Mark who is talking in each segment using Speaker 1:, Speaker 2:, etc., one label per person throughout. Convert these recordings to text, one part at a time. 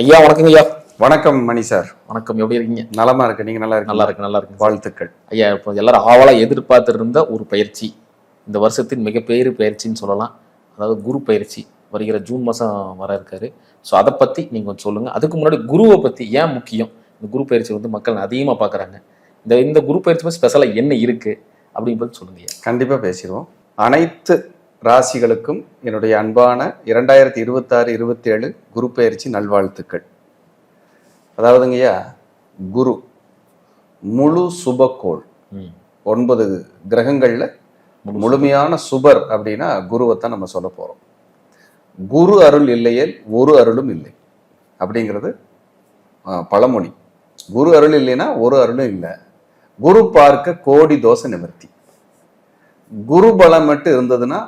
Speaker 1: ஐயா வணக்கங்க ஐயா.
Speaker 2: வணக்கம் மணி சார்.
Speaker 1: வணக்கம், எப்படி இருக்கீங்க?
Speaker 2: நலமா இருக்கு, நீங்க நல்லா இருக்கு?
Speaker 1: நல்லா இருக்கு.
Speaker 2: வாழ்த்துக்கள்
Speaker 1: ஐயா. இப்போ எல்லாரும் ஆவலா எதிர்பார்த்து இருந்த ஒரு பயிற்சி, இந்த வருஷத்தின் மிகப்பெரிய பயிற்சின்னு சொல்லலாம். அதாவது குரு பயிற்சி வருகிற ஜூன் மாதம் வர இருக்காரு. ஸோ அதை பற்றி நீங்கள் கொஞ்சம் சொல்லுங்கள். அதுக்கு முன்னாடி குருவை பற்றி ஏன் முக்கியம், இந்த குரு பயிற்சி வந்து மக்கள் அதிகமாக பார்க்குறாங்க, இந்த குரு பயிற்சி பற்றி ஸ்பெஷலாக என்ன இருக்குது அப்படின்றது சொல்லுங்க.
Speaker 2: கண்டிப்பாக பேசிடுவோம். அனைத்து ராசிகளுக்கும் என்னுடைய அன்பான 2026-27 குரு பயிற்சி நல்வாழ்த்துக்கள். அதாவதுங்கய்யா, குரு முழு சுபக்கோள். 9 கிரகங்கள்ல முழுமையான சுபர் அப்படின்னா குருவைத்தான் நம்ம சொல்ல போறோம். குரு அருள் இல்லையேல் ஒரு அருளும் இல்லை அப்படிங்கிறது பழமொழி. குரு அருள் இல்லைன்னா ஒரு அருளும் இல்லை. குரு பார்க்க கோடி தோஷ நிவர்த்தி. குரு பலம் மட்டும் இருந்ததுன்னா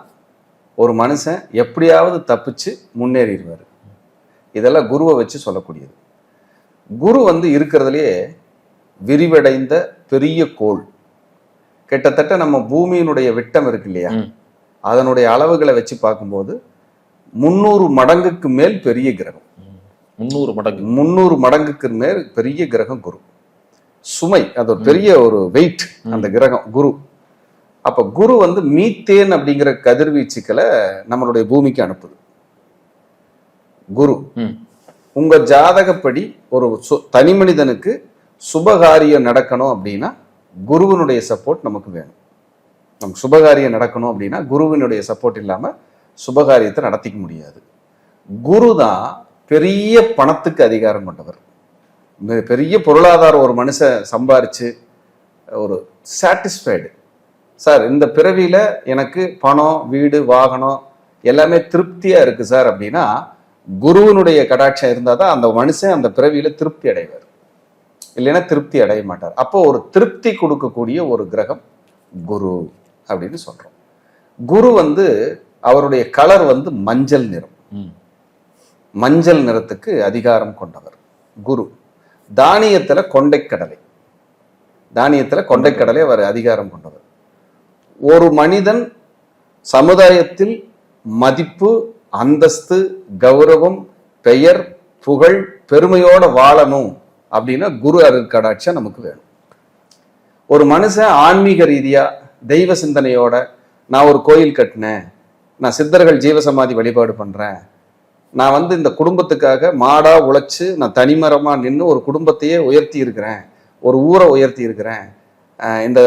Speaker 2: ஒரு மனுஷன் எப்படியாவது தப்பிச்சு முன்னேறிடுவார். இதெல்லாம் குருவை வச்சு சொல்லக்கூடியது. குரு வந்து இருக்கிறதுலையே விரிவடைந்த பெரிய கோள். கிட்டத்தட்ட நம்ம பூமியினுடைய விட்டம் இருக்கு இல்லையா, அதனுடைய அளவுகளை வச்சு பார்க்கும்போது 300 மடங்குக்கு மேல் பெரிய கிரகம். 300 மடங்குக்கு மேல் பெரிய கிரகம் குரு. சுமை, அது ஒரு பெரிய ஒரு வெயிட் அந்த கிரகம் குரு. அப்ப குரு வந்து மீத்தேன் அப்படிங்கிற கதிர்வீச்சுக்களை நம்மளுடைய பூமிக்கு அனுப்புது. குரு உங்க ஜாதகப்படி ஒரு தனி மனிதனுக்கு சுபகாரியம் நடக்கணும் அப்படின்னா குருவினுடைய சப்போர்ட் நமக்கு வேணும். நமக்கு சுபகாரியம் நடக்கணும் அப்படின்னா குருவினுடைய சப்போர்ட் இல்லாம சுபகாரியத்தை நடத்திக்க முடியாது. குரு தான் பெரிய பணத்துக்கு அதிகாரம் கொண்டவர். பெரிய பொருளாதாரம் ஒரு மனுஷன் சம்பாரிச்சு ஒரு சாட்டிஸ்ஃபைடு, சார் இந்த பிறவியில எனக்கு பணம், வீடு, வாகனம் எல்லாமே திருப்தியா இருக்கு சார் அப்படின்னா குருவினுடைய கடாட்சம் இருந்தால் தான் அந்த மனுஷன் அந்த பிறவியில திருப்தி அடைவார். இல்லைன்னா திருப்தி அடைய மாட்டார். அப்போ ஒரு திருப்தி கொடுக்கக்கூடிய ஒரு கிரகம் குரு அப்படின்னு சொல்றோம். குரு வந்து அவருடைய கலர் வந்து மஞ்சள் நிறம். மஞ்சள் நிறத்துக்கு அதிகாரம் கொண்டவர் குரு. தானியத்துல கொண்டைக்கடலை அவர் அதிகாரம் கொண்டவர். ஒரு மனிதன் சமுதாயத்தில் மதிப்பு, அந்தஸ்து, கௌரவம், பெயர், புகழ், பெருமையோட வாழணும் அப்படின்னா குரு அருட்கடாட்சம் நமக்கு வேணும். ஒரு மனுஷன் ஆன்மீக ரீதியா தெய்வ சிந்தனையோட, நான் ஒரு கோயில் கட்டினேன், நான் சித்தர்கள் ஜீவசமாதி வழிபாடு பண்றேன், நான் வந்து இந்த குடும்பத்துக்காக மாடா உழைச்சு நான் தனிமரமா நின்று ஒரு குடும்பத்தையே உயர்த்தி இருக்கிறேன், ஒரு ஊரை உயர்த்தி இருக்கிறேன், இந்த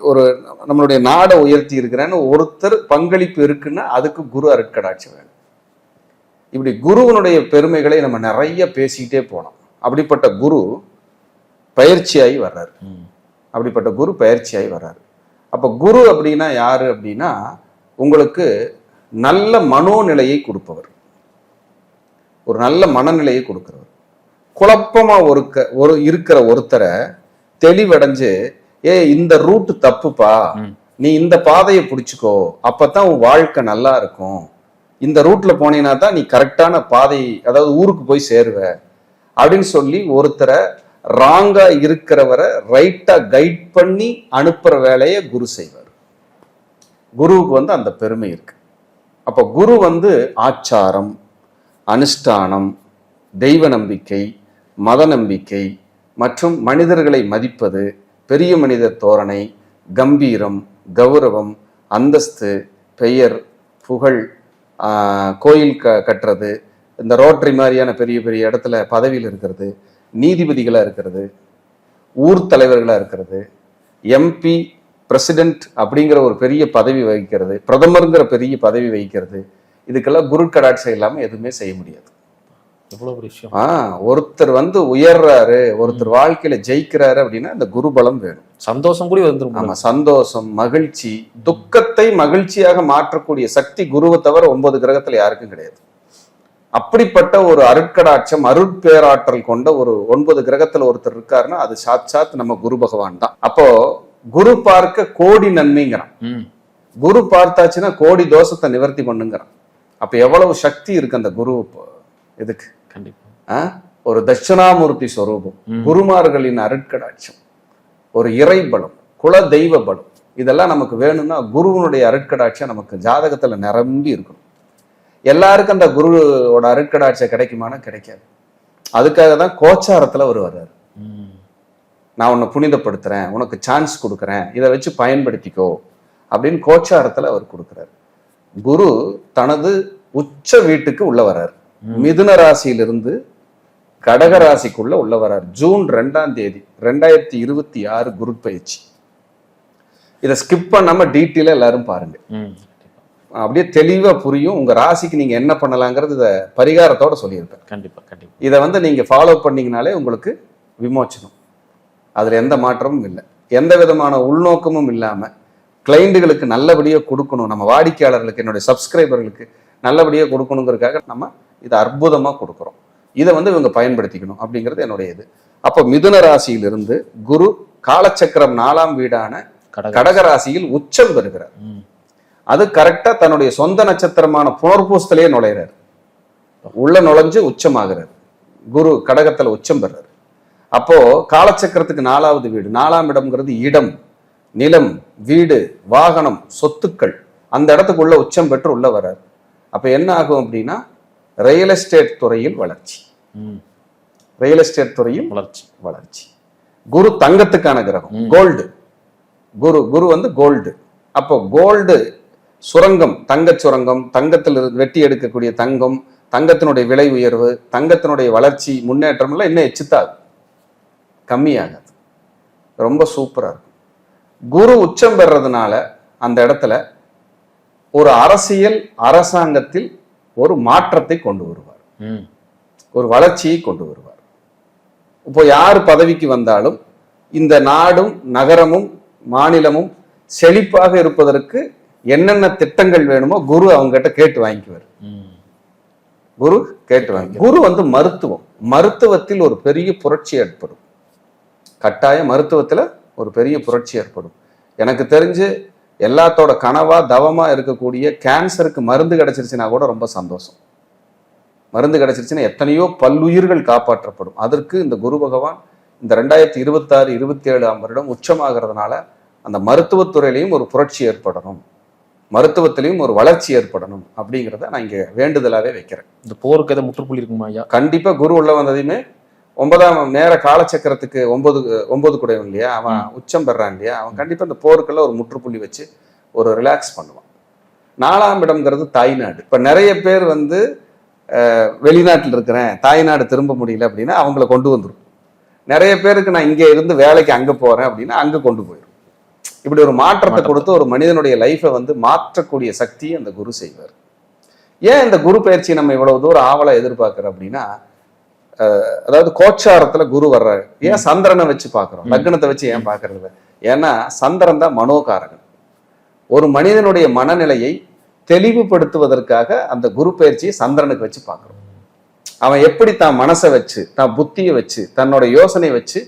Speaker 2: ஒரு நம்மளுடைய நாடை உயர்த்தி இருக்கிறேன்னு ஒருத்தர் பங்களிப்பு இருக்குன்னா அதுக்கு குரு அருட்கடாட்சி வேணும். இப்படி குருவனுடைய பெருமைகளை நம்ம நிறைய பேசிக்கிட்டே போனோம். அப்படிப்பட்ட குரு பயிற்சியாகி வர்றாரு. அப்ப குரு அப்படின்னா யாரு அப்படின்னா உங்களுக்கு நல்ல மனோநிலையை கொடுப்பவர், ஒரு நல்ல மனநிலையை கொடுக்கிறவர். குழப்பமா இருக்கிற ஒருத்தரை தெளிவடைஞ்சு, இந்த ரூட் தப்புப்பா, நீ இந்த பாதையை பிடிச்சுக்கோ, அப்பதான் உன் வாழ்க்கை நல்லா இருக்கும், இந்த ரூட்ல போனீங்கன்னா தான் நீ கரெக்டான பாதை, அதாவது ஊருக்கு போய் சேருவ அப்படின்னு சொல்லி ஒருத்தரை ராங்கா இருக்கிறவரை ரைட்டா கைட் பண்ணி அனுப்புற வேலையை குரு செய்வார். குருவுக்கு வந்து அந்த பெருமை இருக்கு. அப்ப குரு வந்து ஆச்சாரம், அனுஷ்டானம், தெய்வ நம்பிக்கை, மத நம்பிக்கை மற்றும் மனிதர்களை மதிப்பது, பெரிய மனிதர் தோரணை, கம்பீரம், கௌரவம், அந்தஸ்து, பெயர், புகழ், கோயில் கட்டுறது, இந்த ரோட்டரி மாதிரியான பெரிய பெரிய இடத்துல பதவியில் இருக்கிறது, நீதிபதிகளா இருக்கிறது, ஊர் தலைவர்களா இருக்கிறது, எம்பி, பிரசிடென்ட் அப்படிங்கிற ஒரு பெரிய பதவி வகிக்கிறது, பிரதமருங்கிற பெரிய பதவி வகிக்கிறது, இதுக்கெல்லாம் குரு கடாட்சம் இல்லாம எதுவுமே செய்ய முடியாது. ஒருத்தர் வந்து உயர்றாரு, ஒருத்தர் வாழ்க்கையில ஜெயிக்கிறாரு அப்படின்னா இந்த குரு பலம் வேணும்.
Speaker 1: சந்தோஷம் கூட வந்துடும்.
Speaker 2: ஆமா, சந்தோஷம், மகிழ்ச்சி, துக்கத்தை மகிழ்ச்சியாக மாற்றக்கூடிய சக்தி குருவை தவிர 9 கிரகத்துல யாருக்கும் கிடையாது. அப்படிப்பட்ட ஒரு அருட்கடாட்சம், அருட்பேராற்றல் கொண்ட ஒரு 9 கிரகத்துல ஒருத்தர் இருக்காருன்னா அது சாட்சாத் நம்ம குரு பகவான் தான். அப்போ குரு பார்க்க கோடி நன்மைங்கிறான். குரு பார்த்தாச்சுன்னா கோடி தோஷத்தை நிவர்த்தி பண்ணுங்கிறான். அப்ப எவ்வளவு சக்தி இருக்கு அந்த குரு இதுக்கு. கண்டிப்பா ஒரு தட்சிணாமூர்த்தி ஸ்வரூபம், குருமார்களின் அருட்கடாட்சம், ஒரு இறை பலம், குல தெய்வ பலம், இதெல்லாம் நமக்கு வேணும்னா குருவனுடைய அருட்கடாட்சம் நமக்கு ஜாதகத்துல நிரம்பி இருக்கணும். எல்லாருக்கும் அந்த குருவோட அருட்கடாட்சம் கிடைக்குமானா கிடைக்காது. அதுக்காக தான் கோச்சாரத்துல அவர் வர்றாரு.
Speaker 1: ம்.
Speaker 2: நான் உன்னை புனிதப்படுத்துறேன், உனக்கு சான்ஸ் கொடுக்குறேன், இதை வச்சு பயன்படுத்திக்கோ அப்படின்னு கோச்சாரத்துல அவர் கொடுக்குறாரு. குரு தனது உச்ச வீட்டுக்கு உள்ள வர்றாரு. மிதுன ராசியிலிருந்து கடக ராசிக்குள்ள உள்ள வர்றாரு. ஜூன் 2ஆம் தேதி 2026 குரு பயிற்சி. இதை ஸ்கிப் பண்ணாம டீட்டெயிலா எல்லாரும் பாருங்க.
Speaker 1: ம்.
Speaker 2: அப்படியே தெளிவா புரியும். உங்க ராசிக்கு நீங்க என்ன பண்ணலாங்கிறது இதை பரிகாரத்தோட சொல்லியிருப்பேன்.
Speaker 1: கண்டிப்பா கண்டிப்பா.
Speaker 2: இதை வந்து நீங்க ஃபாலோ பண்ணீங்கனாலே உங்களுக்கு விமோச்சனம். அதுல எந்த மாற்றமும் இல்லை, எந்த விதமான உள்நோக்கமும் இல்லாம கிளைண்டுகளுக்கு நல்லபடியா கொடுக்கணும், நம்ம வாடிக்கையாளர்களுக்கு, என்னுடைய சப்ஸ்கிரைபர்களுக்கு நல்லபடியா கொடுக்கணுங்கிறதுக்காக நம்ம இதை அற்புதமா கொடுக்குறோம். இதை வந்து இவங்க பயன்படுத்திக்கணும் அப்படிங்கிறது என்னுடைய இது. அப்போ மிதுன ராசியிலிருந்து குரு காலச்சக்கரம் 4ஆம் வீடான கடக ராசியில் உச்சம் பெறுகிறார்.
Speaker 1: ம்.
Speaker 2: அது கரெக்டா தன்னுடைய சொந்த நட்சத்திரமான புனர்பூசத்திலேயே நுழைகிறார். உள்ள நுழைஞ்சு உச்சமாகிறார். குரு கடகத்துல உச்சம் பெறாரு. அப்போ காலச்சக்கரத்துக்கு 4ஆவது வீடு, 4ஆம் இடம்ங்கிறது இடம், நிலம், வீடு, வாகனம், சொத்துக்கள். அந்த இடத்துக்குள்ள உச்சம் பெற்று உள்ள வர்றார். அப்ப என்ன ஆகும் அப்படின்னா ரியல் எஸ்டேட் துறையில் வளர்ச்சி.
Speaker 1: ம்.
Speaker 2: ரியல் எஸ்டேட் துறையில்
Speaker 1: வளர்ச்சி.
Speaker 2: வளர்ச்சி. குரு தங்கத்துக்கான கிரகம், கோல்டு. குரு வந்து கோல்டு. அப்போ கோல்டு சுரங்கம், தங்க சுரங்கம், தங்கத்தில் வெட்டி எடுக்கக்கூடிய தங்கம், தங்கத்தினுடைய விலை உயர்வு, தங்கத்தினுடைய வளர்ச்சி, முன்னேற்றம் எல்லாம் இன்னும் எச்சுத்தாகும், கம்மியாகாது. ரொம்ப சூப்பரா இருக்கும். குரு உச்சம் பெறதுனால அந்த இடத்துல ஒரு அரசியல் அரசாங்கத்தில் ஒரு மாற்றத்தை கொண்டு வருவார்,
Speaker 1: ம்.
Speaker 2: ஒரு வளர்ச்சியை கொண்டு வருவார். இப்போ யார் பதவிக்கு வந்தாலும் இந்த நாடும் நகரமும் மாநிலமும் செழிப்பாக இருப்பதற்கு என்னென்ன திட்டங்கள் வேணுமோ குரு அவங்க கிட்ட கேட்டு வாங்கிக்குவார்.
Speaker 1: ம்.
Speaker 2: குரு கேட்டு வாங்கி. குரு வந்து மருத்துவத்தில் ஒரு பெரிய புரட்சி ஏற்படும். கட்டாயம் மருத்துவத்துல ஒரு பெரிய புரட்சி ஏற்படும். எனக்கு தெரிஞ்சு எல்லாத்தோட கனவா தவமா இருக்கக்கூடிய கேன்சருக்கு மருந்து கிடைச்சிருச்சுன்னா கூட ரொம்ப சந்தோஷம். மருந்து கிடைச்சிருச்சுன்னா எத்தனையோ பல்லுயிர்கள் காப்பாற்றப்படும். அதற்கு இந்த குரு பகவான் இந்த 2026-27ஆம் வருடம் உச்சமாகிறதுனால அந்த மருத்துவத்துறையிலையும் ஒரு புரட்சி ஏற்படணும், மருத்துவத்திலையும் ஒரு வளர்ச்சி ஏற்படணும் அப்படிங்கிறத நான் இங்க வேண்டுதலாவே வைக்கிறேன்.
Speaker 1: இந்த போருக்கு எதை முற்றுப்புள்ளி இருக்குமா ஐயா?
Speaker 2: கண்டிப்பா குரு உள்ள வந்ததையுமே 9ஆம் நேர காலச்சக்கரத்துக்கு 9 குடையவன் இல்லையா, அவன் உச்சம் பெறான் இல்லையா, அவன் கண்டிப்பா இந்த போருக்கெல்லாம் ஒரு முற்றுப்புள்ளி வச்சு ஒரு ரிலாக்ஸ் பண்ணுவான். 4ஆம் இடம்ங்கிறது தாய்நாடு. இப்ப நிறைய பேர் வந்து வெளிநாட்டில் இருக்கிறேன், தாய்நாடு திரும்ப முடியல அப்படின்னா அவங்கள கொண்டு வந்துடும். நிறைய பேருக்கு நான் இங்க இருந்து வேலைக்கு அங்க போறேன் அப்படின்னா அங்க கொண்டு போயிடும். இப்படி ஒரு மாற்றத்தை கொடுத்து ஒரு மனிதனுடைய லைஃபை வந்து மாற்றக்கூடிய சக்தியை அந்த குரு செய்வார். ஏன் இந்த குரு பயிற்சியை நம்ம இவ்வளவு தூரம் ஆவலா எதிர்பார்க்கிறோம் அப்படின்னா, அதாவது கோச்சாரத்துல குரு வர்றாரு. ஏன் சந்திரனை வச்சு பாக்குறோம், லக்னத்தை வச்சு ஏன் பாக்குறது? ஏன்னா சந்திரன் தான் மனோகாரகன். ஒரு மனிதனுடைய மனநிலையை தெளிவுபடுத்துவதற்காக அந்த குரு பயிற்சியை சந்திரனுக்கு வச்சு பார்க்கிறோம். அவன் எப்படி தான் மனசை வச்சு, தான் புத்தியை வச்சு, தன்னோட யோசனை வச்சு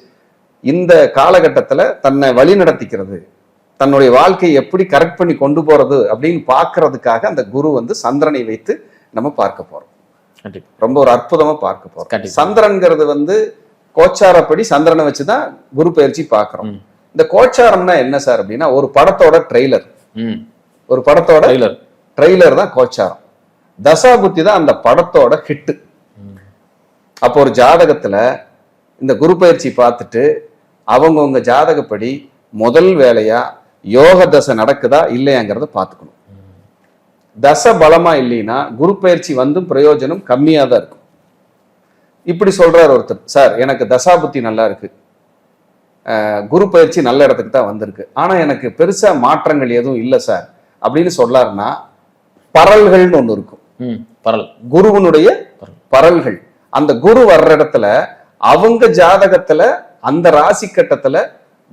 Speaker 2: இந்த காலகட்டத்துல தன்னை வழி நடத்திக்கிறது, தன்னுடைய வாழ்க்கையை எப்படி கரெக்ட் பண்ணி கொண்டு போறது அப்படின்னு பார்க்கறதுக்காக அந்த குரு வந்து சந்திரனை வைத்து நம்ம பார்க்க போறோம். ரொம்ப ஒரு அற்புதமா பார்க்க போறோம். சந்திரன்கிறது வந்து கோச்சாரப்படி சந்திரனை வச்சுதான் குரு பயிற்சி பார்க்கிறோம். இந்த கோச்சாரம்னா என்ன சார் அப்படின்னா, ஒரு படத்தோட ட்ரெய்லர், ஒரு படத்தோட ட்ரெய்லர் தான் கோச்சாரம். தசாபுத்தி தான் அந்த படத்தோட ஹிட். அப்போ ஒரு ஜாதகத்துல இந்த குரு பயிற்சி பார்த்துட்டு அவங்கவுங்க ஜாதகப்படி முதல் வேலையா யோக தசை நடக்குதா இல்லையாங்கிறத பார்த்துக்கணும். தசை பலமா இல்லைன்னா குரு பயிற்சி வந்தும் பிரயோஜனம் கம்மியா தான் இருக்கும். இப்படி சொல்றாரு ஒருத்தர், சார் எனக்கு தசாபுத்தி நல்லா இருக்கு, குரு பயிற்சி நல்ல இடத்துக்கு தான் வந்திருக்கு, ஆனா எனக்கு பெருசா மாற்றங்கள் எதுவும் இல்லை சார் அப்படின்னு சொல்லாருன்னா, பரல்கள்னு ஒண்ணு இருக்கும். குருவனுடைய பரல்கள். அந்த குரு வர்ற இடத்துல அவங்க ஜாதகத்துல அந்த ராசி கட்டத்துல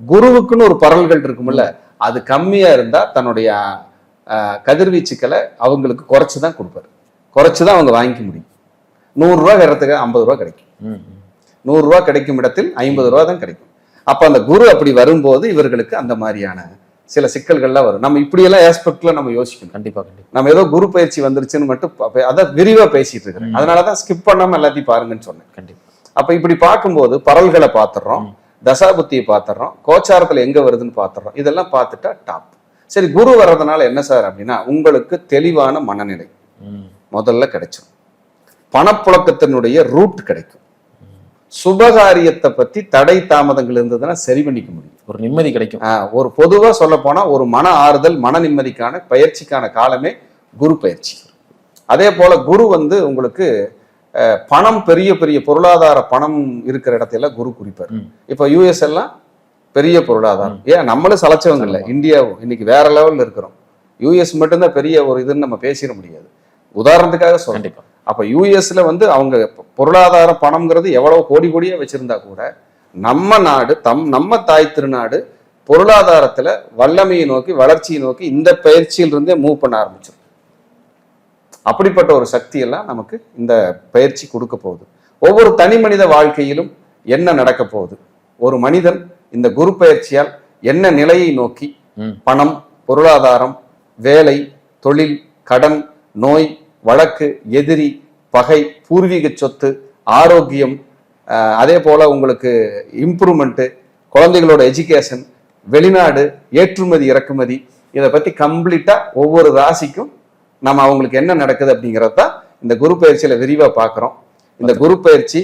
Speaker 2: குருவுக்குன்னு ஒரு பரல்கள் இருக்கும்ல, அது கம்மியா இருந்தா தன்னுடைய கதிர்வீச்சுக்களை அவங்களுக்கு குறைச்சுதான் கொடுப்பாரு, குறைச்சுதான் அவங்க வாங்கிக்க முடியும். 100 ரூபாய் இடத்துக்கு 50 ரூபாய் கிடைக்கும், 100 ரூபாய் கிடைக்கும் இடத்தில் 50 ரூபாய் தான் கிடைக்கும். அப்ப அந்த குரு அப்படி வரும்போது இவர்களுக்கு அந்த மாதிரியான சில சிக்கல்கள்லாம் வரும். நம்ம இப்படியெல்லாம் ஆஸ்பெக்ட்ல நம்ம யோசிக்கணும். கண்டிப்பா நம்ம ஏதோ குரு பயிற்சி வந்துருச்சுன்னு மட்டும் அதை விரிவா பேசிட்டு இருக்கிறேன். அதனாலதான் ஸ்கிப் பண்ணாம எல்லாத்தையும் பாருங்கன்னு சொன்னேன். கண்டிப்பா. அப்ப இப்படி பார்க்கும்போது பரல்களை பார்த்துடுறோம், தசாபுத்தியை பார்த்துடுறோம், கோச்சாரத்துல எங்க வருதுன்னு பார்த்துடுறோம். இதெல்லாம் பார்த்துட்டா டாப். சரி, குரு வர்றதுனால என்ன சார் அப்படின்னா, உங்களுக்கு தெளிவான மனநிலை முதல்ல கிடைச்சிடும், பணப்புழக்கத்தினுடைய ரூட் கிடைக்கும். சுபகாரியத்தை பத்தி தடை தாமதங்கள் இருந்ததுன்னா சரி பண்ணிக்க முடியும்.
Speaker 1: ஒரு நிம்மதி கிடைக்கும்.
Speaker 2: ஒரு பொதுவா சொல்ல போனா ஒரு மன ஆறுதல், மன நிம்மதிக்கான பயிற்சிக்கான காலமே குரு பயிற்சி. அதே போல குரு வந்து உங்களுக்கு பணம், பெரிய பெரிய பொருளாதார பணம் இருக்கிற இடத்துல குரு குறிப்பார். இப்ப யூஎஸ் எல்லாம் பெரிய பொருளாதாரம், ஏன் நம்மளும் சலைச்சவங்க இல்லை, இந்தியாவும் இன்னைக்கு வேற லெவல்ல இருக்கிறோம். யூஎஸ் மட்டும்தான் பெரிய ஒரு இதுன்னு நம்ம பேசிட முடியாது, உதாரணத்துக்காக சொல்றேன். அப்ப யூஎஸ்ல வந்து அவங்க பொருளாதார பணம்ங்கிறது எவ்வளவு கோடி கோடியா வச்சிருந்தா கூட நம்ம நாடு, நம்ம தாய் திருநாடு பொருளாதாரத்துல வல்லமையை நோக்கி, வளர்ச்சியை நோக்கி இந்த பயிற்சியிலிருந்தே மூவ் பண்ண ஆரம்பிச்சிடும். அப்படிப்பட்ட ஒரு சக்தி எல்லாம் நமக்கு இந்த பயிற்சி கொடுக்க போகுது. ஒவ்வொரு தனி மனித வாழ்க்கையிலும் என்ன நடக்க போகுது, ஒரு மனிதன் இந்த குரு பயிற்சியால் என்ன நிலையை நோக்கி, பணம், பொருளாதாரம், வேலை, தொழில், கடன், நோய், வழக்கு, எதிரி, பகை, பூர்வீக சொத்து, ஆரோக்கியம், அதே போல உங்களுக்கு இம்ப்ரூவ்மெண்ட்டு, குழந்தைகளோட எஜுகேஷன், வெளிநாடு, ஏற்றுமதி இறக்குமதி, இதை பத்தி கம்ப்ளீட்டா ஒவ்வொரு ராசிக்கும் நம்ம அவங்களுக்கு என்ன நடக்குது அப்படிங்கிறத இந்த குரு பயிற்சியில விரிவா பார்க்குறோம். இந்த குரு பயிற்சி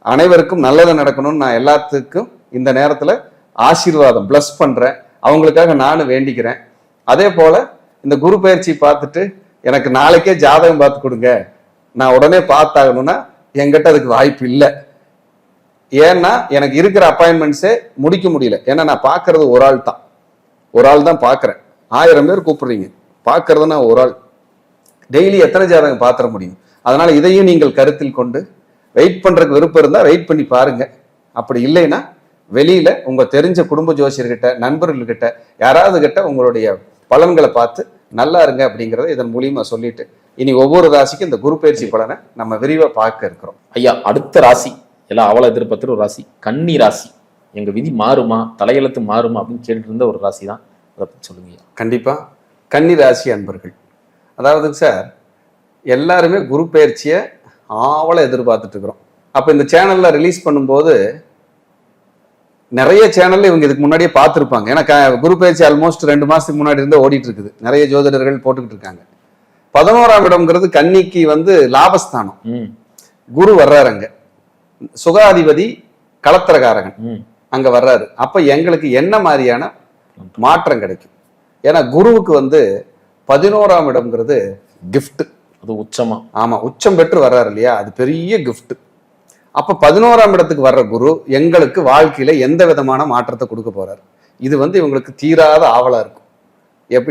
Speaker 2: அனைவருக்கும் நல்லது நடக்கணும்னு நான் எல்லாத்துக்கும் இந்த நேரத்துல ஆசீர்வாதம் பிளஸ் பண்றேன். அவங்களுக்காக நானும் வேண்டிக்கிறேன். அதே போல இந்த குரு பயிற்சி பார்த்துட்டு எனக்கு நாளைக்கே ஜாதகம் பார்த்து கொடுங்க, நான் உடனே பார்த்தாகணும்னா என்கிட்ட அதுக்கு வாய்ப்பு இல்லை. ஏன்னா எனக்கு இருக்கிற அப்பாயின்மெண்ட்ஸே முடிக்க முடியல. ஏன்னா நான் பார்க்கறது ஒரு ஆள் தான் பார்க்குறேன். 1000 பேர் கூப்பிடுறீங்க, பார்க்கறதுனா ஒரு ஆள். டெய்லி எத்தனை ஜாதகம் பார்த்துட முடியும்? அதனால இதையும் நீங்கள் கருத்தில் கொண்டு வெயிட் பண்றதுக்கு விருப்பம் இருந்தால் வெயிட் பண்ணி பாருங்க. அப்படி இல்லைன்னா வெளியில உங்க தெரிஞ்ச குடும்ப ஜோசியர்கிட்ட, நண்பர்கள்கிட்ட, யாராவது கிட்ட உங்களுடைய பலன்களை பார்த்து நல்லா இருங்க அப்படிங்கிறத இதன் மூலியமா சொல்லிட்டு இனி ஒவ்வொரு ராசிக்கும் இந்த குரு பயிற்சி பலனை நம்ம விரிவா பார்க்க இருக்கிறோம்.
Speaker 1: ஐயா, அடுத்த ராசி எல்லாம் அவளை எதிர்பார்த்துற ஒரு ராசி கன்னி ராசி. எங்க விதி மாறுமா, தலையெழுத்து மாறுமா அப்படின்னு கேட்டுட்டு இருந்த ஒரு ராசி தான். அதை பற்றி சொல்லுங்க.
Speaker 2: கண்டிப்பா கன்னி ராசி அன்பர்கள், அதாவது சார் எல்லாருமே குரு பயிற்சியை ஆவலை எதிர்பார்த்துட்டு இருக்கிறோம். அப்ப இந்த சேனல்ல ரிலீஸ் பண்ணும்போது நிறைய சேனல்ல இவங்க இதுக்கு முன்னாடியே பார்த்துருப்பாங்க. ஏன்னா குரு பயிற்சி ஆல்மோஸ்ட் 2 மாசத்துக்கு முன்னாடி இருந்து ஓடிட்டு இருக்குது. நிறைய ஜோதிடர்கள் போட்டுக்கிட்டு இருக்காங்க. 11ஆம் இடம்ங்கிறது கன்னிக்கு வந்து லாபஸ்தானம். குரு வர்றாருங்க, சுகாதிபதி, களத்திரகாரகன் அங்க வர்றாரு. அப்ப எங்களுக்கு என்ன மாதிரியான மாற்றம் கிடைக்கும்? ஏன்னா குருவுக்கு வந்து 11ஆம் இடம்ங்கிறது கிஃப்ட்.
Speaker 1: அது உச்சமா,
Speaker 2: ஆமா, உச்சம் பெற்று வர்றாரு இல்லையா, அது பெரிய கிஃப்ட். அப்ப 11ஆம் இடத்துக்கு வர்ற குரு எங்களுக்கு வாழ்க்கையில எந்த விதமான மாற்றத்தை கொடுக்க போறாரு? இது வந்து இவங்களுக்கு தீராத ஆவலா இருக்கும்.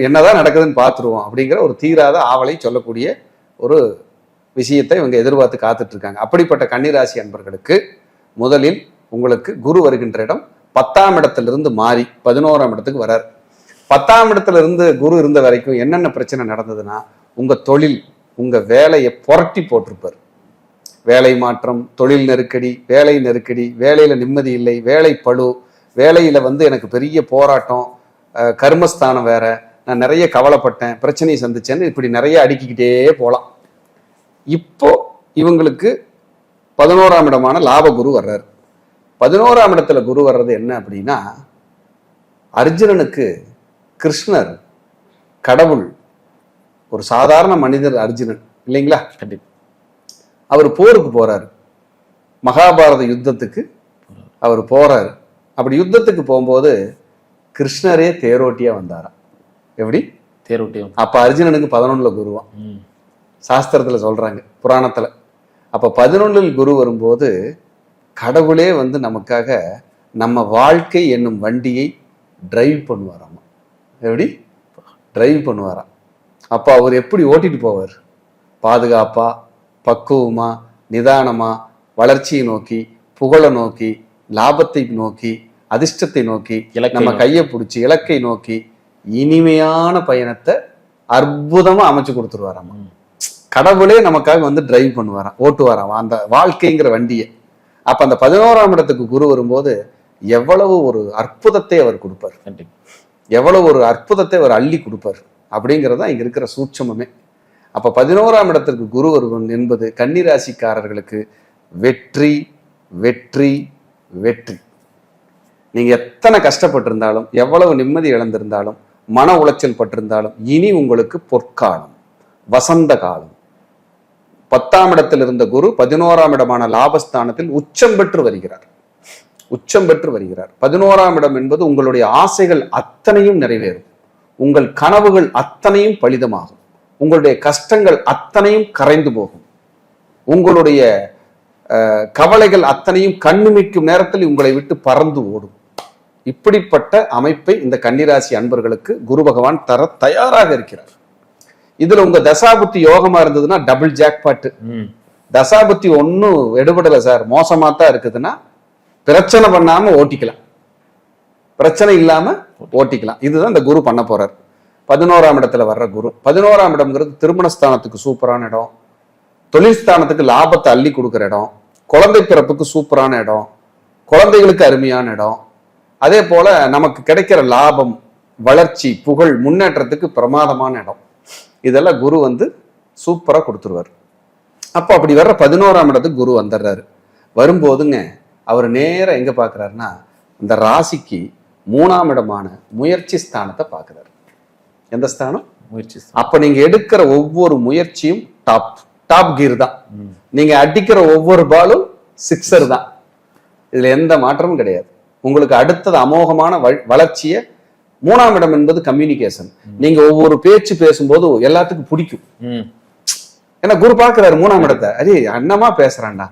Speaker 2: என்னதான் நடக்குதுன்னு பார்த்துருவோம் அப்படிங்கிற ஒரு தீராத ஆவலை சொல்லக்கூடிய ஒரு விஷயத்தை இவங்க எதிர்பார்த்து காத்துட்டு இருக்காங்க. அப்படிப்பட்ட கன்னிராசி அன்பர்களுக்கு முதலில் உங்களுக்கு குரு வருகின்ற இடம் 10ஆம் இடத்திலிருந்து மாறி 11ஆம் இடத்துக்கு வர்றாரு. 10ஆம் இடத்துல இருந்து குரு இருந்த வரைக்கும் என்னென்ன பிரச்சனை நடந்ததுன்னா, உங்க தொழில், உங்க வேலையை புரட்டி போட்டிருப்பார். வேலை மாற்றம், தொழில் நெருக்கடி, வேலை நெருக்கடி, வேலையில நிம்மதி இல்லை, வேலை பளு, வேலையில வந்து எனக்கு பெரிய போராட்டம், கர்மஸ்தானம் வேற, நான் நிறைய கவலைப்பட்டேன், பிரச்சனையை சந்திச்சேன்னு இப்படி நிறைய அடுக்கிக்கிட்டே போகலாம். இப்போ இவங்களுக்கு 11ஆம் இடமான லாபகுரு வர்றாரு. 11ஆம் இடத்துல குரு வர்றது என்ன அப்படின்னா, அர்ஜுனனுக்கு கிருஷ்ணர் கடவுள், ஒரு சாதாரண மனிதர் அர்ஜுனன் இல்லைங்களா? கண்டிப்பா. அவர் போருக்கு போறாரு, மகாபாரத யுத்தத்துக்கு அவர் போறாரு. அப்படி யுத்தத்துக்கு போகும்போது கிருஷ்ணரே தேரோட்டியா வந்தாராம். எப்படி தேரோட்டியா? அப்ப அர்ஜுனனுக்கு 11ல் குருவான், சாஸ்திரத்துல சொல்றாங்க, புராணத்துல. அப்ப 11ல் குரு வரும்போது கடவுளே வந்து நமக்காக நம்ம வாழ்க்கை என்னும் வண்டியை டிரைவ் பண்ணுவாராம். எப்படி டிரைவ் பண்ணுவாராம்? அப்ப அவர் எப்படி ஓட்டிட்டு போவார்? பாதுகாப்பா, பக்குவமா, நிதானமா, வளர்ச்சியை நோக்கி, புகழை நோக்கி, லாபத்தை நோக்கி, அதிர்ஷ்டத்தை நோக்கி, நம்ம கையை பிடிச்சி இலக்கை நோக்கி இனிமையான பயணத்தை அற்புதமா அமைச்சு கொடுத்துருவாராம். கடவுளே நமக்காக வந்து டிரைவ் பண்ணுவாராம், ஓட்டுவாராம் அந்த வாழ்க்கைங்கிற வண்டியை. அப்ப அந்த 11ஆம் இடத்துக்கு குரு வரும்போது எவ்வளவு ஒரு அற்புதத்தை அவர் கொடுப்பார், எவ்வளவு ஒரு அற்புதத்தை அவர் அள்ளி கொடுப்பார் அப்படிங்கிறதா இங்க இருக்கிற சூட்சமே. அப்ப 11ஆம் இடத்திற்கு குரு வருவன் என்பது கன்னிராசிக்காரர்களுக்கு வெற்றி வெற்றி வெற்றி. நீங்க எத்தனை கஷ்டப்பட்டிருந்தாலும், எவ்வளவு நிம்மதி இழந்திருந்தாலும், மன உளைச்சல் பட்டிருந்தாலும், இனி உங்களுக்கு பொற்காலம், வசந்த காலம், 10ஆம் இடத்தில் இருந்த குரு 11ஆம் இடமான லாபஸ்தானத்தில் உச்சம் பெற்று வருகிறார். 11ஆம் இடம் என்பது உங்களுடைய ஆசைகள் அத்தனையும் நிறைவேறும், உங்கள் கனவுகள் அத்தனையும் பலிதமாகும், உங்களுடைய கஷ்டங்கள் அத்தனையும் கரைந்து போகும், உங்களுடைய கவலைகள் அத்தனையும் கண்ணுமிக்கும் நேரத்தில் உங்களை விட்டு பறந்து ஓடும். இப்படிப்பட்ட அமைப்பை இந்த கன்னிராசி அன்பர்களுக்கு குரு பகவான் தர தயாராக இருக்கிறார். இதுல உங்க தசாபுத்தி யோகமா இருந்ததுன்னா டபுள் ஜாக்பாட்டு. தசாபுத்தி ஒன்னும் எடுபடல சார், மோசமா தான் இருக்குதுன்னா பிரச்சனை பண்ணாம ஓட்டிக்கலாம், பிரச்சனை இல்லாம ஓட்டிக்கலாம். இதுதான் இந்த குரு பண்ண போறார். 11ஆம் இடத்துல வர்ற குரு. 11ஆம் இடம்ங்கிறது திருமணஸ்தானத்துக்கு சூப்பரான இடம், தொழில் ஸ்தானத்துக்கு லாபத்தை அள்ளி கொடுக்குற இடம், குழந்தை பிறப்புக்கு சூப்பரான இடம், குழந்தைகளுக்கு அருமையான இடம், அதே போல நமக்கு கிடைக்கிற லாபம், வளர்ச்சி, புகழ், முன்னேற்றத்துக்கு பிரமாதமான இடம். இதெல்லாம் குரு சூப்பரா கொடுத்துருவார். அப்போ அப்படி வர்ற 11ஆம் இடத்துக்கு குரு வந்துடுறாரு. வரும்போதுங்க அவர் நேரம் எங்க பாக்குறாருன்னா இந்த ராசிக்கு 3ஆம் இடமான முயற்சி ஸ்தானத்தை பாக்குறாரு. எந்த ஸ்தானம்?
Speaker 1: முயற்சி.
Speaker 2: அப்ப நீங்க எடுக்கிற ஒவ்வொரு முயற்சியும் டாப் கீர் தான். நீங்க அடிக்கிற ஒவ்வொரு பாலும் சிக்ஸர் தான். இதுல எந்த மாற்றமும் கிடையாது. உங்களுக்கு அடுத்தது அமோகமான வளர்ச்சியை 3ஆம் இடம் என்பது கம்யூனிகேஷன். நீங்க ஒவ்வொரு பேச்சு பேசும்போது எல்லாத்துக்கும் பிடிக்கும். ஏன்னா குரு பாக்குறாரு 3ஆம் இடத்தை. அரே அண்ணமா பேசுறான்டா,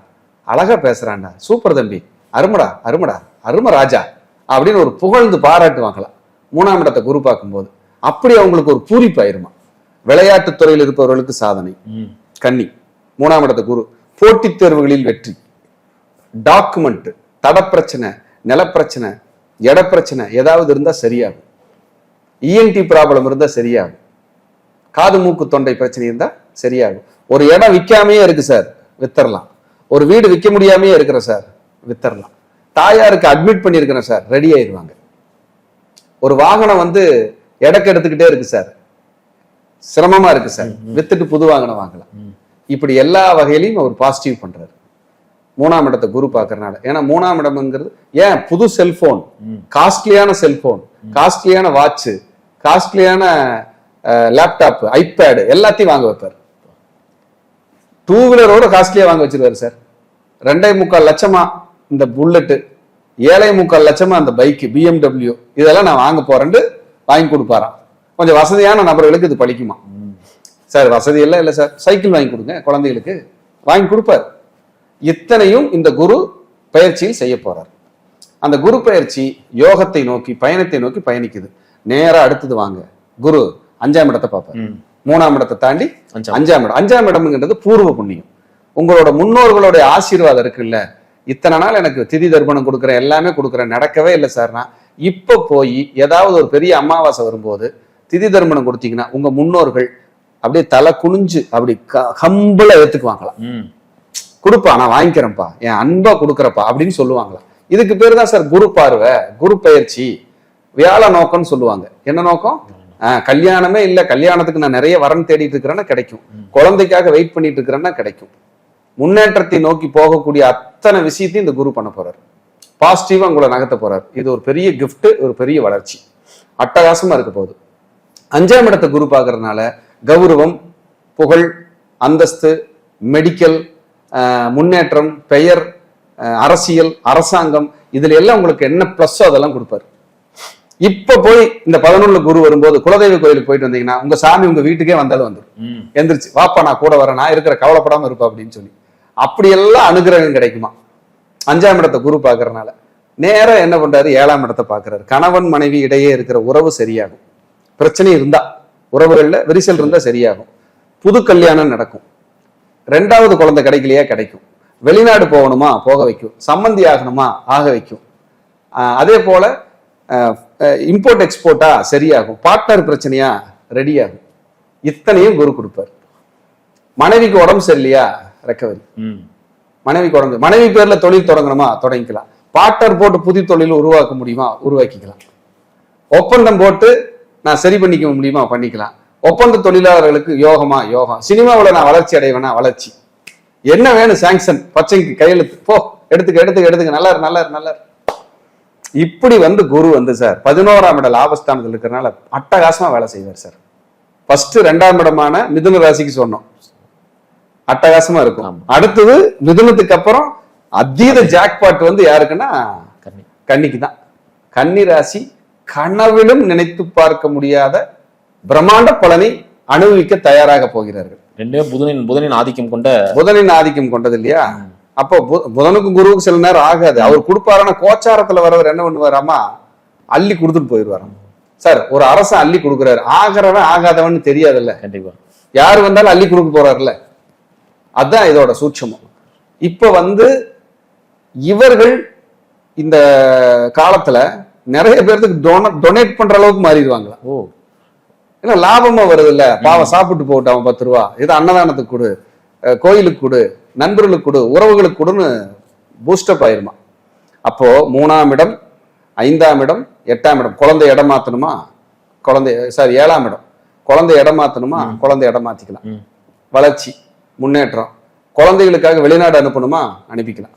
Speaker 2: அழகா பேசுறான்டா, சூப்பர் தம்பி, அருமடா அருமடா அரும ராஜா அப்படின்னு ஒரு புகழ்ந்து பாராட்டு வாங்கலாம் 3ஆம் இடத்தை குரு பார்க்கும்போது. அப்படி அவங்களுக்கு ஒரு பூரிப்பாயிருமா. விளையாட்டு துறையில் இருப்பவர்களுக்கு சாதனை. கன்னி 3ஆம் இடத்தை குரு. போட்டித் தேர்வுகளில் வெற்றி, டாக்குமெண்ட், தடப்பிரச்சனை, நிலப்பிரச்சனை, இடப்பிரச்சனை ஏதாவது இருந்தா சரியாகும், இஎன்டி ப்ராப்ளம் இருந்தா சரியாகும், காது மூக்கு தொண்டை பிரச்சனை இருந்தா சரியாகும். ஒரு இடம் விற்காமையே இருக்கு சார், வித்தரலாம். ஒரு வீடு விற்க முடியாமையே இருக்கிற சார், வித்தரலாம். தாயாருக்கு அட்மிட் பண்ணியிருக்கிறேன் சார், ரெடி ஆயிடுவாங்க. ஒரு வாகனம் எடக்கு எடுத்துக்கிட்டே இருக்கு சார், சிரமமா இருக்கு சார், வித்துட்டு புது வாகனம் வாங்கலாம். இப்படி எல்லா வகையிலையும் அவர் பாசிட்டிவ் பண்றாரு 3ஆம் இடத்தை குரு பாக்குறதுனால. ஏன்னா 3ஆம் இடம்ங்கிறது ஏன் புது செல்போன், காஸ்ட்லியான செல்போன், காஸ்ட்லியான வாட்ச், காஸ்ட்லியான லேப்டாப், ஐபேடு எல்லாத்தையும் வாங்க வைப்பார். 2 வீலரோட காஸ்ட்லியா வாங்க வச்சிருவாரு சார். 2.25 லட்சமா இந்த புல்லட்டு, 7.25 லட்சமா அந்த பைக் BMW, இதெல்லாம் நான் வாங்க போறேன்னு வாங்கி கொடுப்பாராம். கொஞ்சம் வசதியான நபர்களுக்கு இது பழிக்குமா சார்? வசதி எல்லாம் இல்லை சார், சைக்கிள் வாங்கி கொடுங்க குழந்தைகளுக்கு, வாங்கி கொடுப்பார். இத்தனையும் இந்த குரு பயிற்சியில் செய்ய போறார். அந்த குரு பயிற்சி யோகத்தை நோக்கி, பயணத்தை நோக்கி பயணிக்குது. நேரா அடுத்தது வாங்க குரு 5ஆம் இடத்தை பார்ப்பார். 3ஆம் இடத்தை தாண்டி 5ஆம் இடம். 5ஆம் இடம்ங்கிறது பூர்வ புண்ணியம். உங்களோட முன்னோர்களுடைய ஆசீர்வாதம் இருக்குல்ல, இத்தனை நாள் எனக்கு திதி தர்ப்பணம் கொடுக்குறேன், எல்லாமே கொடுக்குறேன், நடக்கவே இல்லை சார்னா, இப்ப போய் ஏதாவது ஒரு பெரிய அமாவாசை வரும்போது திதி தர்ப்பணம் கொடுத்தீங்கன்னா உங்க முன்னோர்கள் அப்படியே தலை குனிஞ்சு அப்படி கம்பள ஏத்துக்குவாங்களாம். கொடுப்பா, நான் வாங்கிக்கிறேன்ப்பா, என் அன்பா கொடுக்குறப்பா அப்படின்னு சொல்லுவாங்களாம். இதுக்கு பேரு தான் சார் குரு பார்வை, குரு பயிற்சி. வியாழ நோக்கம்னு சொல்லுவாங்க. என்ன நோக்கம்? கல்யாணமே இல்லை, கல்யாணத்துக்கு நான் நிறைய வரன் தேடிட்டு இருக்கிறேன்னா கிடைக்கும், குழந்தைக்காக வெயிட் பண்ணிட்டு இருக்கிறேன்னா கிடைக்கும். முன்னேற்றத்தை நோக்கி போகக்கூடிய அத்தனை விஷயத்தையும் இந்த குரு பண்ண போறாரு. பாசிட்டிவா உங்களை நகர்த்த போறாரு. இது ஒரு பெரிய கிஃப்ட், ஒரு பெரிய வளர்ச்சி, அட்டகாசமா இருக்க போகுது. 5ஆம் இடத்தை குரு பார்க்கறதுனால கௌரவம், புகழ், அந்தஸ்து, மெடிக்கல், முன்னேற்றம், பெயர், அரசியல், அரசாங்கம், இதுல எல்லாம் உங்களுக்கு என்ன பிளஸ்ஸோ அதெல்லாம் கொடுப்பாரு. இப்ப போய் இந்த 11 குரு வரும்போது குலதெய்வ கோயிலுக்கு போயிட்டு வந்தீங்கன்னா உங்க சாமி உங்க வீட்டுக்கே வந்தாலும் வந்துடும். எந்திரிச்சு வாப்பா, நான் கூட வரேன், நான் இருக்கிற, கவலைப்படாம இருப்பா அப்படின்னு சொல்லி அப்படியெல்லாம் அனுகிரகம் கிடைக்குமா 5ஆம் இடத்தை குரு பாக்குறதுனால. நேரம் என்ன பண்றாரு? 7ஆம் இடத்தை பாக்குறாரு. கணவன் மனைவி இடையே இருக்கிற உறவு சரியாகும். பிரச்சனை இருந்தா, உறவுகள்ல விரிசல் இருந்தா சரியாகும். புது கல்யாணம் நடக்கும். 2வது குழந்தை கிடைக்கலையா? கிடைக்கும். வெளிநாடு போகணுமா? போக வைக்கும். சம்மந்தி ஆகணுமா? ஆக வைக்கும். அதே போல இம்போர்ட் எக்ஸ்போர்ட்டா சரியாகும். பார்ட்னர் பிரச்சனையா ரெடி ஆகும். இத்தனையும் குரு கொடுப்பார். மனைவிக்கு உடம்பு சரியில்லையா? ரெக்கவரி. மனைவிக்கு உடம்பு, மனைவி பேர்ல தொழில் தொடங்கணுமா? தொடங்கிக்கலாம். பார்ட்னர் போட்டு புதிய தொழில் உருவாக்க முடியுமா? உருவாக்கிக்கலாம். ஒப்பந்தம் போட்டு நான் சரி பண்ணிக்க முடியுமா? பண்ணிக்கலாம். ஒப்பந்த தொழிலாளர்களுக்கு யோகமா? யோகம். சினிமாவில் நான் வளர்ச்சி அடைவேனா? வளர்ச்சி. என்ன வேணும்? சாங்ஷன், பச்சைக்கு கையெழுத்து, போ எடுத்துக்க, நல்லா இரு. இப்படி குரு சார் 11ஆம் இட லாபஸ்தானத்தில் இருக்கிறனால அட்டகாசமா வேலை செய்வார் சார். ஃபர்ஸ்ட் 2ஆம் இடமான மிதுன ராசிக்கு சொன்னோம். அட்டகாசமா இருக்கும்.
Speaker 1: ஆமா.
Speaker 2: அடுத்தது மிதுனத்துக்கு அப்புறம் அதீத ஜாக்பாட் வந்து யாருக்குன்னா
Speaker 1: கன்னி.
Speaker 2: கன்னிக்கு தான். கன்னி ராசி கனவிலும் நினைத்து பார்க்க முடியாத பிரம்மாண்ட பலனை அனுபவிக்க தயாராக போகிறார்கள்.
Speaker 1: ரெண்டுமே புதனின் ஆதிக்கம் கொண்ட
Speaker 2: புதனின் ஆதிக்கம் கொண்டது இல்லையா? அப்போ புதனுக்கும் குருவுக்கும் சில நேரம் ஆகாது. அவர் கொடுப்பாருன்னா கோச்சாரத்துல வரவர் என்ன பண்ணுவாராமா, அள்ளி கொடுத்துட்டு போயிடுவாராம். சார், ஒரு அரசன் அள்ளி கொடுக்குறாரு, ஆகிறவன் ஆகாதவன் தெரியாதுல்ல,
Speaker 1: கண்டிப்பா
Speaker 2: யாரு வந்தாலும் அள்ளி கொடுக்க போறாருல்ல. அதுதான் இதோட சூட்சமம். இப்ப வந்து இவர்கள் இந்த காலத்துல நிறைய பேருக்கு டொனேட் பண்ற அளவுக்கு மாறிடுவாங்களா?
Speaker 1: ஓ,
Speaker 2: ஏன்னா லாபமா வருது இல்ல. பாவம் சாப்பிட்டு போட்டு அவன் 10 ரூபா, இது அன்னதானத்துக்கு கொடு, கோயிலுக்கு கொடு, நண்பர்களுக்கு கொடு, உறவுகளுக்கு கொடுன்னு பூஸ்டப் ஆயிருமா. அப்போ 3ஆம் இடம், 5ஆம் இடம், 8ஆம் இடம் குழந்தை இடம் மாத்தணுமா, குழந்தை 7ஆம் இடம் குழந்தை இடம் மாத்தணுமா, குழந்தை இடம் மாத்திக்கலாம். வளர்ச்சி, முன்னேற்றம், குழந்தைகளுக்காக வெளிநாடு அனுப்பணுமா, அனுப்பிக்கலாம்.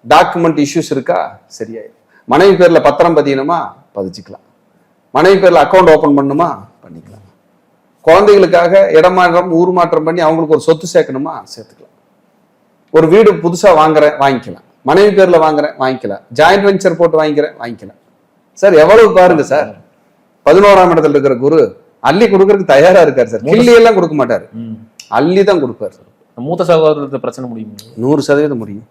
Speaker 2: டாக்குமெண்ட் இஷ்யூஸ் இருக்கா, சரியாயிடும். மனைவி பேர்ல பத்திரம் பதியணுமா, பதிச்சுக்கலாம். மனைவி பேர்ல அக்கௌண்ட் ஓபன் பண்ணுமா, பண்ணிக்கலாம். குழந்தைகளுக்காக இடமாற்றம், ஊர் மாற்றம் பண்ணி அவங்களுக்கு ஒரு சொத்து சேர்க்கணுமா, சேர்த்துக்கலாம். ஒரு வீடு புதுசா வாங்குறேன், வாங்கிக்கலாம். மனைவி பேர்ல வாங்குறேன், வாங்கிக்கலாம். ஜாயிண்ட் வெஞ்சர் போட்டு வாங்கிக்கிறேன், வாங்கிக்கலாம். சார் எவ்வளவு பாருங்க சார். 11ஆம் இடத்துல இருக்கிற குரு அள்ளி கொடுக்கறதுக்கு தயாரா இருக்காரு சார். கிள்ளி எல்லாம் கொடுக்க மாட்டாரு, அள்ளி தான் கொடுப்பாரு சார்.
Speaker 1: மூத்த சகோதரத்தை பிரச்சனை முடியும்
Speaker 2: 100% முடியும்.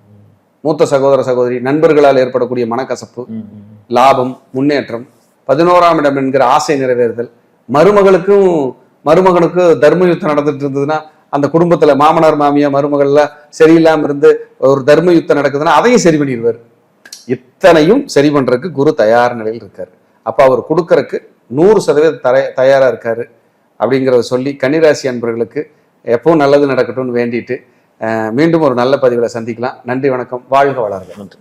Speaker 2: மூத்த சகோதர சகோதரி நண்பர்களால் ஏற்படக்கூடிய மனக்கசப்பு, லாபம், முன்னேற்றம், 11ஆம் இடம் என்கிற ஆசை நிறைவேறுதல், மருமகனுக்கு தர்ம யுத்தம் நடந்துட்டு இருந்ததுன்னா அந்த குடும்பத்துல மாமனார் மாமியா மருமகள்ல சரியில்லாம இருந்து ஒரு தர்ம யுத்தம் நடக்குதுன்னா அதையும் சரி பண்ணிடுவார். இத்தனையும் சரி பண்றதுக்கு குரு தயார் நிலையில் இருக்காரு. அப்ப அவர் கொடுக்கறதுக்கு 100% தயாரா இருக்காரு அப்படிங்கிறத சொல்லி கன்னிராசி அன்பர்களுக்கு எப்பவும் நல்லது நடக்கட்டும்னு வேண்டிட்டு மீண்டும் ஒரு நல்ல பதிவுல சந்திக்கலாம். நன்றி, வணக்கம், வாழ்க வளர்க.
Speaker 1: நன்றி.